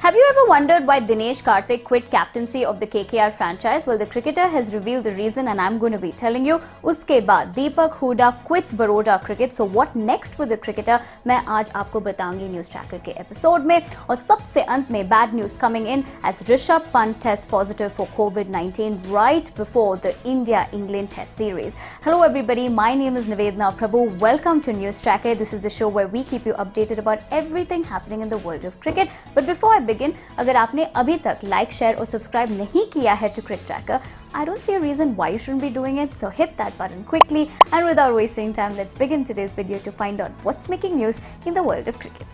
Have you ever wondered why Dinesh Karthik quit captaincy of the KKR franchise? Well, the cricketer has revealed the reason and I'm going to be telling you. Uske baad Deepak Hooda quits Baroda cricket. So what next for the cricketer? मैं आज आपको बताऊंगी news tracker के episode में और सबसे अंत में bad news coming in as Rishabh Pant tests positive for COVID-19 right before the India-England Test series. Hello everybody, my name is Nivedna Prabhu. Welcome to News Tracker. This is the show where we keep you updated about everything happening in the world of cricket. But before I begin, अगर आपने अभी तक like share और subscribe नहीं किया है to Cricket Tracker, I don't see a reason why you shouldn't be doing it, so hit that button quickly. And without wasting time, let's begin today's video to find out what's making news in the world of cricket.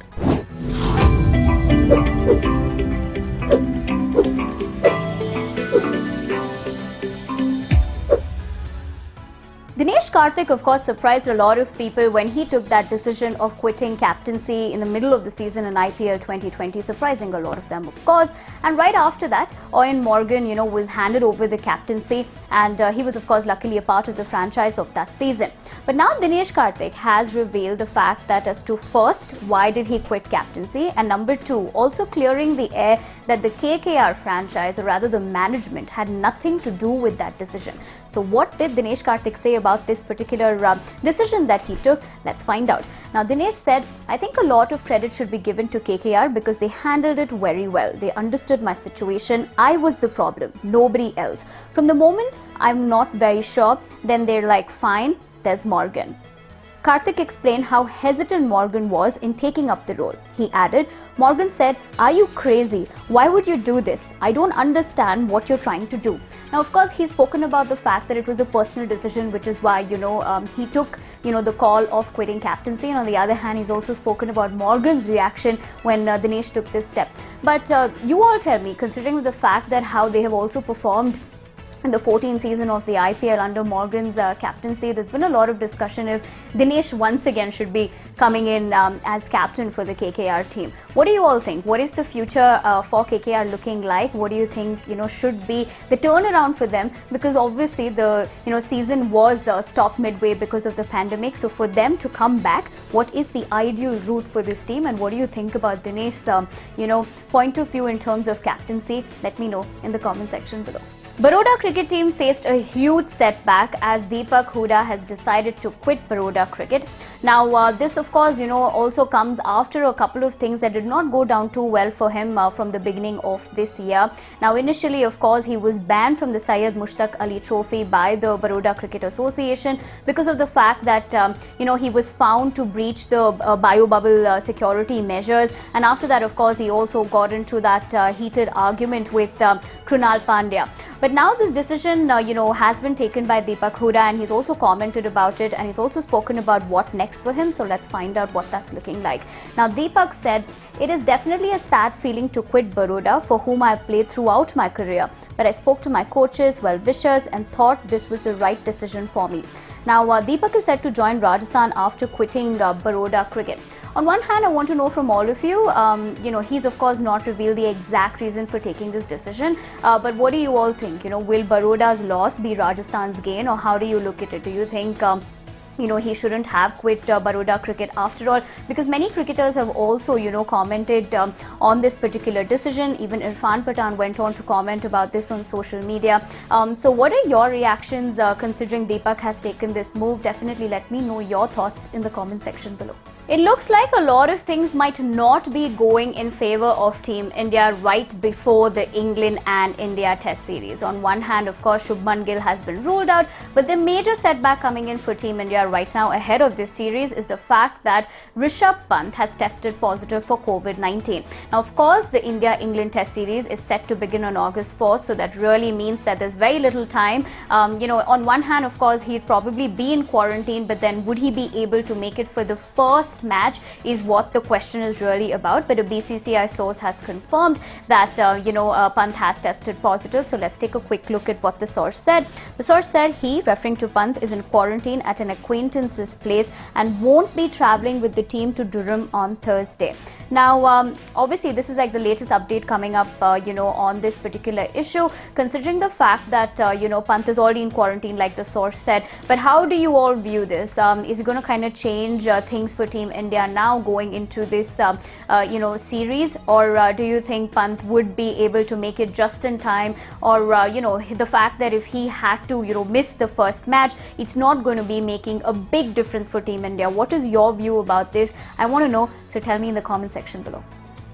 Dinesh Karthik, of course, surprised a lot of people when he took that decision of quitting captaincy in the middle of the season in IPL 2020, surprising a lot of them, of course. And right after that, Eoin Morgan, was handed over the captaincy, and he was, of course, luckily a part of the franchise of that season. But now Dinesh Karthik has revealed the fact that as to first, why did he quit captaincy? And number two, also clearing the air that the KKR franchise, or rather the management, had nothing to do with that decision. So what did Dinesh Karthik say about this particular decision that he took? Let's find out. Now, Dinesh said, I think a lot of credit should be given to KKR because they handled it very well. They understood my situation. I was the problem, nobody else. From the moment I'm not very sure, then they're like, fine, there's Morgan. Karthik explained how hesitant Morgan was in taking up the role. He added, Morgan said, are you crazy? Why would you do this? I don't understand what you're trying to do. Now, of course, he's spoken about the fact that it was a personal decision, which is why, he took, the call of quitting captaincy. And on the other hand, he's also spoken about Morgan's reaction when Dinesh took this step. But you all tell me, considering the fact that how they have also performed in the 14th season of the IPL under Morgan's captaincy, there's been a lot of discussion if Dinesh once again should be coming in as captain for the KKR team. What do you all think? What is the future for KKR looking like? What do you think, should be the turnaround for them? Because obviously the, season was stopped midway because of the pandemic. So for them to come back, what is the ideal route for this team? And what do you think about Dinesh's, point of view in terms of captaincy? Let me know in the comment section below. Baroda cricket team faced a huge setback as Deepak Hooda has decided to quit Baroda cricket. Now, this of course, also comes after a couple of things that did not go down too well for him from the beginning of this year. Now, initially, of course, he was banned from the Syed Mushtaq Ali Trophy by the Baroda Cricket Association because of the fact that, he was found to breach the bio-bubble security measures. And after that, of course, he also got into that heated argument with Krunal Pandya. But now this decision, has been taken by Deepak Hooda, and he's also commented about it, and he's also spoken about what next for him. So let's find out what that's looking like. Now, Deepak said, it is definitely a sad feeling to quit Baroda, for whom I played throughout my career. But I spoke to my coaches, well-wishers, and thought this was the right decision for me. Now, Deepak is set to join Rajasthan after quitting Baroda cricket. On one hand, I want to know from all of you, he's of course not revealed the exact reason for taking this decision, but what do you all think? Will Baroda's loss be Rajasthan's gain, or how do you look at it? Do you think he shouldn't have quit Baroda cricket after all? Because many cricketers have also, commented on this particular decision. Even Irfan Pathan went on to comment about this on social media. So what are your reactions considering Deepak has taken this move? Definitely let me know your thoughts in the comment section below. It looks like a lot of things might not be going in favor of Team India right before the England and India Test series. On one hand, of course, Shubman Gill has been ruled out, but the major setback coming in for Team India right now ahead of this series is the fact that Rishabh Pant has tested positive for COVID-19. Now, of course, the India-England Test series is set to begin on August 4th, so that really means that there's very little time. On one hand, of course, he'd probably be in quarantine, but then would he be able to make it for the first match is what the question is really about. But a BCCI source has confirmed that Pant has tested positive. So let's take a quick look at what the source said. The source said he, referring to Pant, is in quarantine at an acquaintance's place and won't be travelling with the team to Durham on Thursday. Now, obviously, this is like the latest update coming up, on this particular issue, considering the fact that, Pant is already in quarantine, like the source said. But how do you all view this? Is it going to kind of change things for Team India now going into this, series? Or do you think Pant would be able to make it just in time? Or, the fact that if he had to, miss the first match, it's not going to be making a big difference for Team India. What is your view about this? I want to know, so tell me in the comment section below.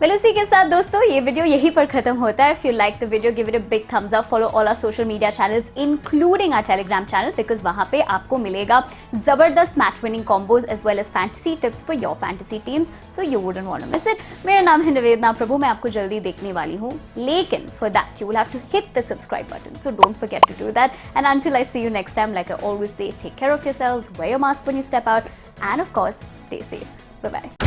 Well, इसी के साथ दोस्तों ये video यहीं पर खत्म होता है. If you like the video, give it a big thumbs up. Follow all our social media channels, including our Telegram channel, because वहाँ पे आपको मिलेगा जबरदस्त match winning combos as well as fantasy tips for your fantasy teams, so you wouldn't want to miss it. मेरा नाम है निवेदना प्रभु, मैं आपको जल्दी देखने वाली हूँ. लेकिन for that you will have to hit the subscribe button, so don't forget to do that. And until I see you next time, like I always say, take care of yourselves, wear your mask when you step out, and of course, stay safe. Bye bye.